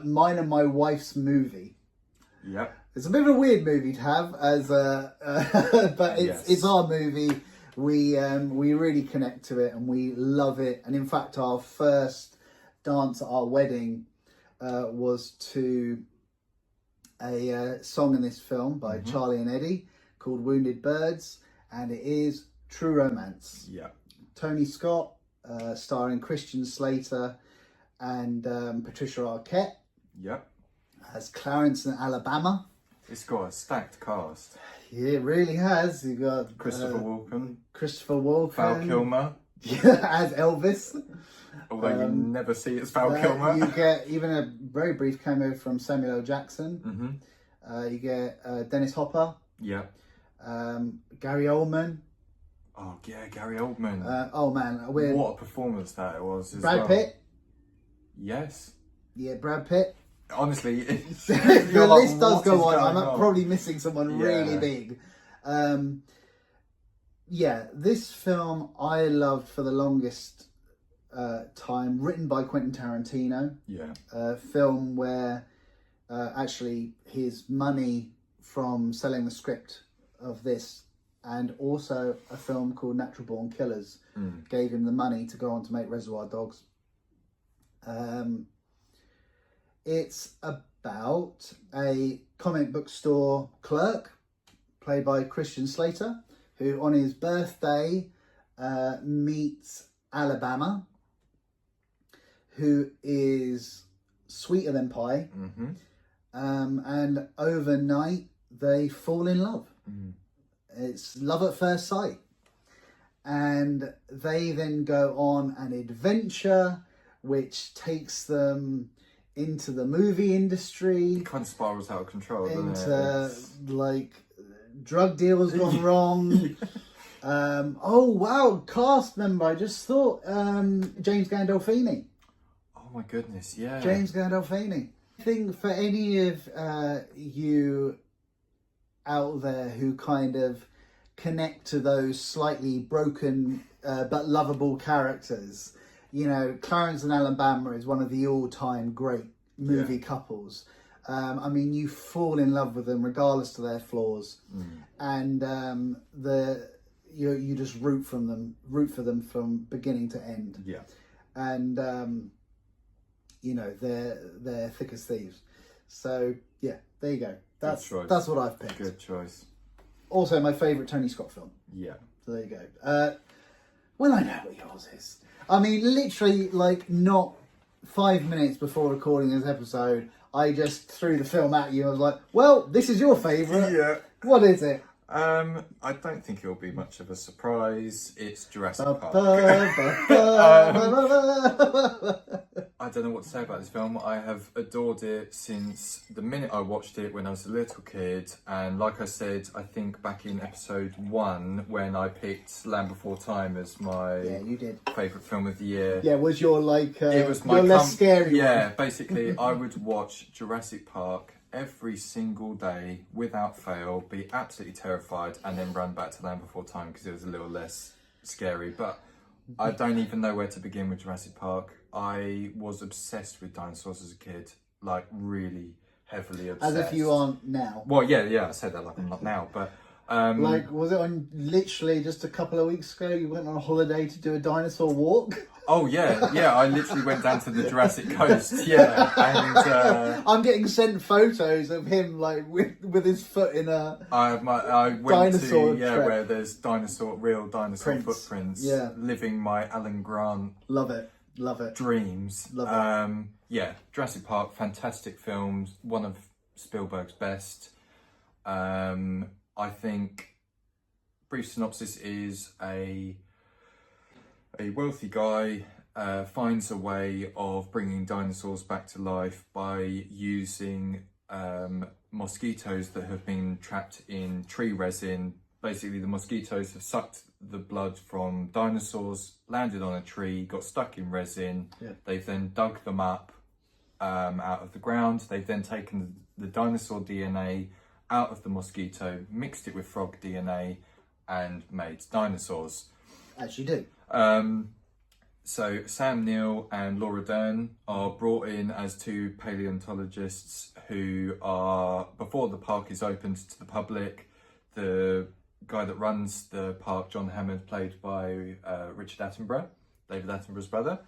mine and my wife's movie. Yep. It's a bit of a weird movie to have, but it's our movie. We really connect to it and we love it. And in fact, our first dance at our wedding was to a song in this film by Charlie and Eddie called Wounded Birds, and it is True Romance. Yeah. Tony Scott, starring Christian Slater and Patricia Arquette. Yep. As Clarence in Alabama. It's got a stacked cast. Yeah, it really has. You got Christopher Walken. Val Kilmer. As Elvis. Although you never see it's Val Kilmer. You get even a very brief cameo from Samuel L. Jackson. You get Dennis Hopper. Yeah. Gary Oldman. Oh yeah, Gary Oldman. Oh man, what a performance that it was. Brad Pitt. Yes. Yeah, Brad Pitt. Honestly, the list does go on. I'm probably missing someone really big. This film I loved for the longest time. Written by Quentin Tarantino. Yeah. A film where actually his money from selling the script of this and also a film called Natural Born Killers gave him the money to go on to make Reservoir Dogs. It's about a comic book store clerk, played by Christian Slater, who on his birthday meets Alabama, who is sweeter than pie. And overnight they fall in love. It's love at first sight. And they then go on an adventure which takes them into the movie industry. It kind of spirals out of control, into like drug deals gone wrong. Oh wow, cast member, I just thought James Gandolfini. Oh my goodness, yeah. James Gandolfini. I think for any of you out there who kind of connect to those slightly broken but lovable characters, you know, Clarence and Alabama is one of the all-time great movie couples. I mean, you fall in love with them regardless of their flaws, and you just root for them from beginning to end. Yeah, and you know they're thick as thieves. So yeah, there you go. That's what I've picked. Good choice. Also, my favourite Tony Scott film. Yeah. So there you go. Well, I know what yours is. I mean, literally, like, not 5 minutes before recording this episode, I just threw the film at you. I was like, well, this is your favourite. Yeah. What is it? I don't think it'll be much of a surprise. It's Jurassic Park. I don't know what to say about this film. I have adored it since the minute I watched it when I was a little kid. And like I said, I think back in episode 1 when I picked Land Before Time as my favourite film of the year. Yeah, was your like it was my less scary Yeah, one. basically I would watch Jurassic Park every single day without fail, be absolutely terrified, and then run back to Land Before Time because it was a little less scary. But I don't even know where to begin with Jurassic Park. I was obsessed with dinosaurs as a kid, like really heavily obsessed. As if you aren't now. Well, yeah, I said that like I'm not now, but like, was it on literally just a couple of weeks ago you went on a holiday to do a dinosaur walk? Oh yeah, I literally went down to the Jurassic Coast, and I'm getting sent photos of him like with his foot in a I went dinosaur to where there's real dinosaur footprints. Yeah, living my Alan Grant. Love it. Love it. dreams. Love it. Yeah, Jurassic Park, fantastic films, one of Spielberg's best. I think brief synopsis is a wealthy guy finds a way of bringing dinosaurs back to life by using mosquitoes that have been trapped in tree resin. Basically, the mosquitoes have sucked the blood from dinosaurs, landed on a tree, got stuck in resin. Yeah. They've then dug them up out of the ground. They've then taken the dinosaur DNA out of the mosquito, mixed it with frog DNA, and made dinosaurs. As you do. So Sam Neill and Laura Dern are brought in as two paleontologists who are, before the park is opened to the public, the guy that runs the park, John Hammond, played by Richard Attenborough, David Attenborough's brother,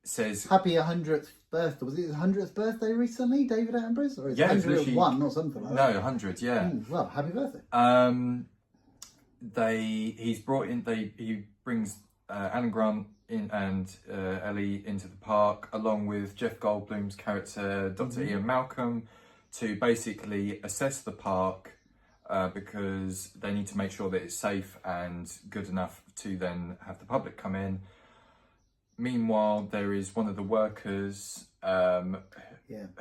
says... Happy 100th birthday. Was it his 100th birthday recently, David Attenborough's? Or is it 101 or something like that? No, 100, yeah. Well, happy birthday. He brings Alan Grant in and Ellie into the park, along with Jeff Goldblum's character, Dr. Ian Malcolm, to basically assess the park because they need to make sure that it's safe and good enough to then have the public come in. Meanwhile, there is one of the workers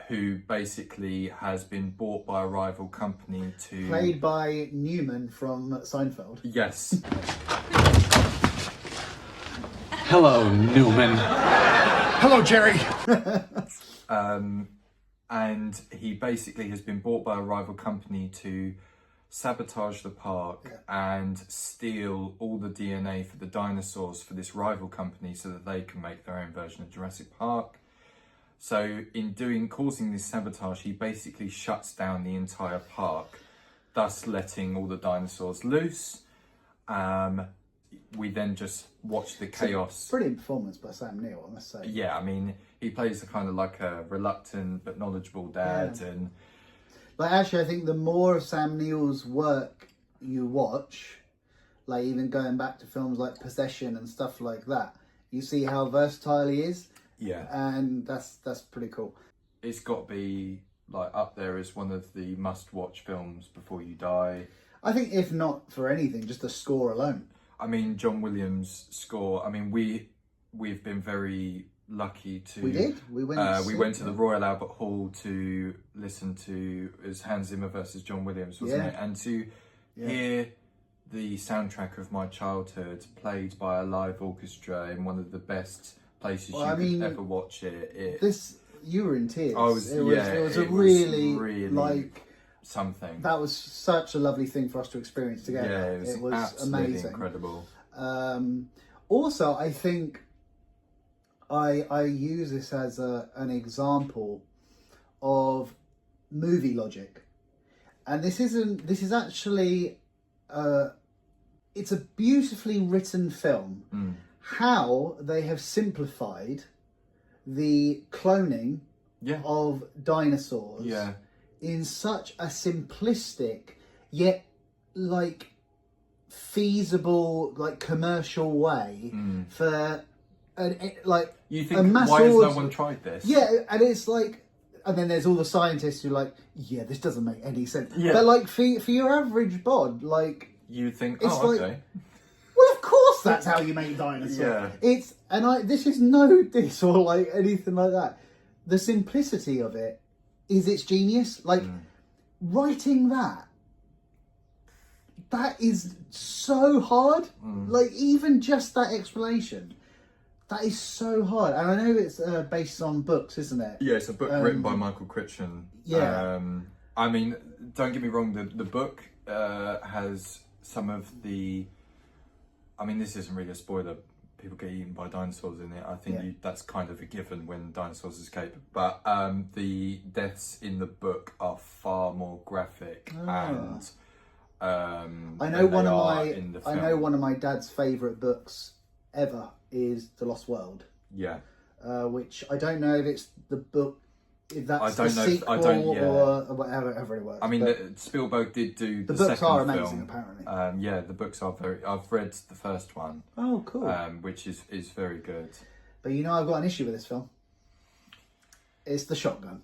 who basically has been bought by a rival company to... Played by Newman from Seinfeld. Yes. Hello, Newman. Hello, Jerry. And he basically has been bought by a rival company to sabotage the park and steal all the DNA for the dinosaurs for this rival company so that they can make their own version of Jurassic Park. So in causing this sabotage, he basically shuts down the entire park, thus letting all the dinosaurs loose. We then just watch the chaos. Brilliant performance by Sam Neill, I must say. Yeah, I mean, he plays a kind of like a reluctant but knowledgeable dad, and like, actually, I think the more of Sam Neill's work you watch, like even going back to films like Possession and stuff like that, you see how versatile he is. Yeah, and that's pretty cool. It's got to be like up there as one of the must-watch films before you die. I think if not for anything, just the score alone. I mean, John Williams' score. I mean, we've been very lucky to. We did. We went to the Royal Albert Hall to listen to Hans Zimmer versus John Williams, wasn't it? And to hear the soundtrack of my childhood played by a live orchestra in one of the best places you could ever watch it. You were in tears. It was really like something. That was such a lovely thing for us to experience together. Yeah, it was absolutely amazing, incredible. Also, I think I use this as an example of movie logic, and this is actually it's a beautifully written film. How they have simplified the cloning of dinosaurs in such a simplistic yet like feasible, like commercial way for like you think why has no one tried this? Yeah, and it's like, and then there's all the scientists who are like, yeah, this doesn't make any sense. Yeah. But like for your average bod, like you think, it's oh, like, okay. Well, of course that's how you make dinosaurs. Yeah. This is no diss or like anything like that. The simplicity of it is its genius. Like writing that is so hard. Like even just that explanation, that is so hard. And I know it's based on books, isn't it? Yeah, it's a book written by Michael Critchin. Yeah. I mean, don't get me wrong. The book has some of the. I mean, this isn't really a spoiler. People get eaten by dinosaurs in it. I think that's kind of a given when dinosaurs escape. But the deaths in the book are far more graphic and. I know one of my dad's favourite books ever is The Lost World. Yeah. Which I don't know if it's the book if that's I don't the know. sequel I don't. Yeah. or whatever it works. I mean, but Spielberg did do the the books second are amazing, film. apparently. Yeah, the books are very. I've read the first one. Oh, cool. Which is very good. But you know, I've got an issue with this film. It's the shotgun.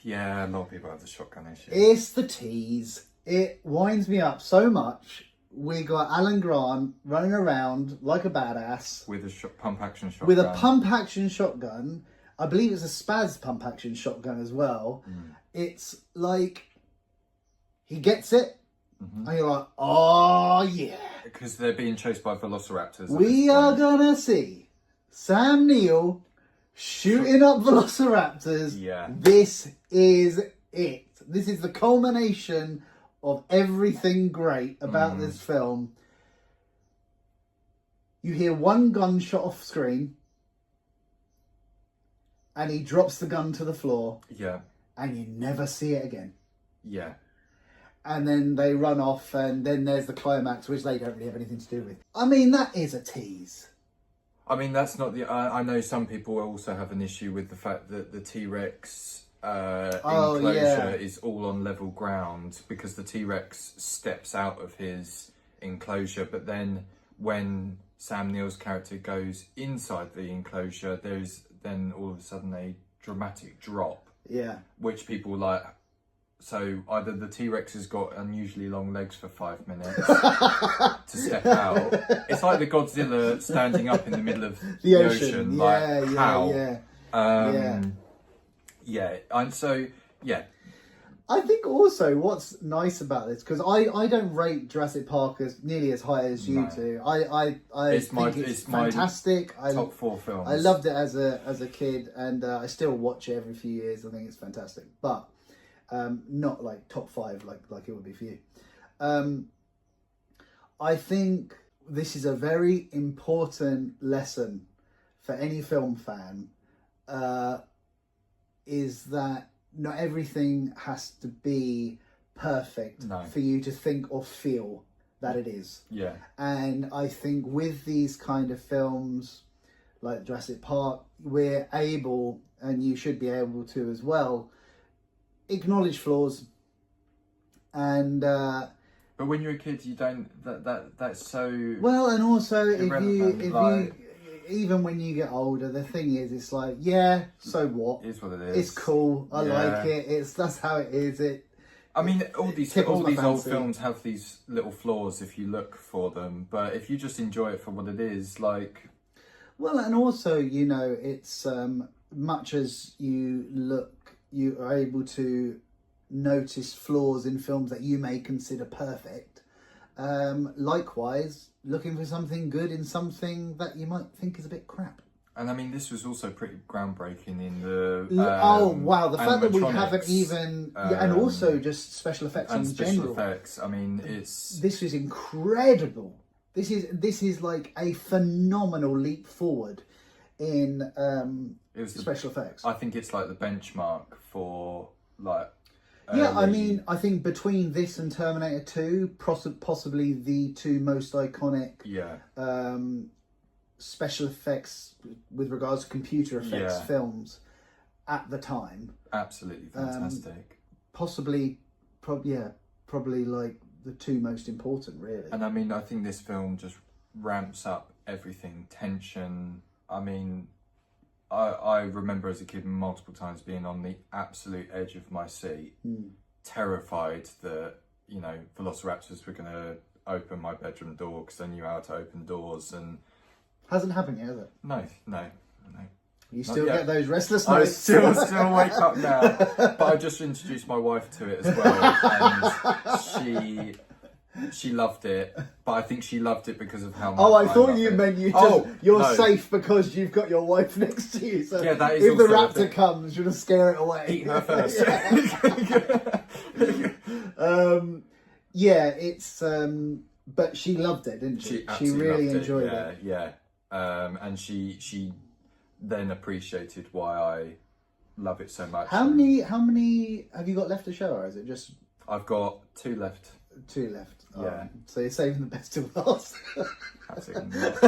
Yeah, a lot of people have the shotgun issue. It's the tease. It winds me up so much. We got Alan Grant running around like a badass with a pump action shotgun. With a pump action shotgun. I believe it's a Spaz pump action shotgun as well. It's like he gets it, and you're like, oh yeah, because they're being chased by velociraptors. We are gonna see Sam Neill shooting up velociraptors. Yeah, this is it. This is the culmination of everything great about this film. You hear one gunshot off screen, and he drops the gun to the floor. Yeah. And you never see it again. Yeah. And then they run off, and then there's the climax, which they don't really have anything to do with. I mean, that is a tease. I mean, that's not the... I know some people also have an issue with the fact that the T-Rex enclosure is all on level ground, because the T-Rex steps out of his enclosure, but then when Sam Neill's character goes inside the enclosure, there's then all of a sudden a dramatic drop. Yeah. Which people like... So either the T-Rex has got unusually long legs for 5 minutes to step out. It's like the Godzilla standing up in the middle of the ocean. Like, how? Yeah. And so, yeah. I think also what's nice about this, because I don't rate Jurassic Park as nearly as high as you do. I think it's fantastic. Top 4 films. I loved it as a kid, and I still watch it every few years. I think it's fantastic, but not like top 5 like it would be for you. I think this is a very important lesson for any film fan. Is that not everything has to be perfect for you to think or feel that it is. Yeah. And I think with these kind of films like Jurassic Park, we're able, and you should be able to as well, acknowledge flaws. And but when you're a kid, you don't. That's so well. And also, if irrelevant. you even when you get older, the thing is, it's like, yeah, so what? It is what it is. It's cool. I like it. That's how it is. I mean, all these old films have these little flaws if you look for them, but if you just enjoy it for what it is, like... Well, and also, you know, it's much as you are able to notice flaws in films that you may consider perfect. Likewise, looking for something good in something that you might think is a bit crap. And I mean, this was also pretty groundbreaking in the... oh, wow. The fact that we haven't even... and also just special effects in general. Special effects. I mean, it's... This is incredible. This is like a phenomenal leap forward in special effects. I think it's like the benchmark for, like... Yeah, I mean, I think between this and Terminator 2, possibly the two most iconic special effects with regards to computer effects films at the time. Absolutely fantastic. Probably like the two most important, really. And I mean, I think this film just ramps up everything. Tension. I mean, I remember as a kid multiple times being on the absolute edge of my seat, terrified that, you know, velociraptors were going to open my bedroom door because they knew how to open doors. And hasn't happened yet, has it? No. You still get those restless I nights. still wake up now. But I just introduced my wife to it as well, and she loved it, but I think she loved it because of how much I thought you meant you're safe because you've got your wife next to you. So yeah, that is if the raptor comes, you're going to scare it away. Eat her first. It's but she loved it, didn't she? She really enjoyed it. Yeah. And she then appreciated why I love it so much. How many have you got left to show, or is it just... I've got 2 left. 2 left. Yeah. So you're saving the best till last. Absolutely not.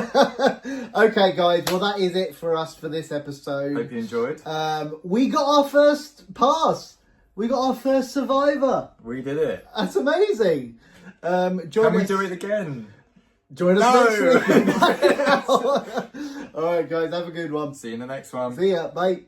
Okay, guys. Well, that is it for us for this episode. Hope you enjoyed. We got our first pass. We got our first survivor. We did it. That's amazing. Join Can we us- do it again? Join us No. next week. All right, guys. Have a good one. See you in the next one. See ya. Bye.